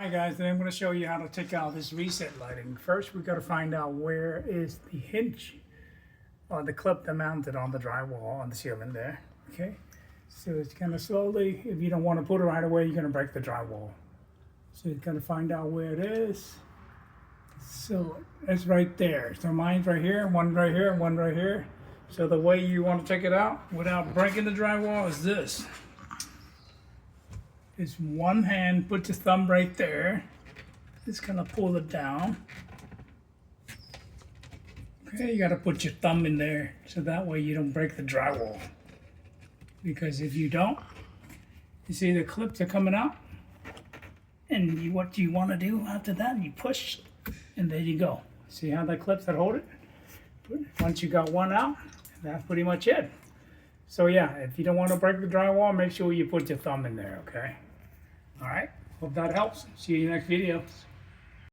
Hi guys, today I'm going to show you how to take out this reset lighting. First we got to find out where is the hinge or the clip that mounted on the drywall on the ceiling there. Okay, so it's kind of slowly, if you don't want to put it right away, you're going to break the drywall. So you're going to find out where it is. So it's right there. So mine's right here, one right here, one right here. So the way you want to take it out without breaking the drywall is this. Is one hand, put your thumb right there. Just gonna pull it down. Okay, you gotta put your thumb in there so that way you don't break the drywall. Because if you don't, you see the clips are coming out. And what you wanna do after that, you push, and there you go. See how the clips that hold it? Once you got one out, that's pretty much it. So yeah, if you don't want to break the drywall, make sure you put your thumb in there, okay? All right, hope that helps. See you in the next video.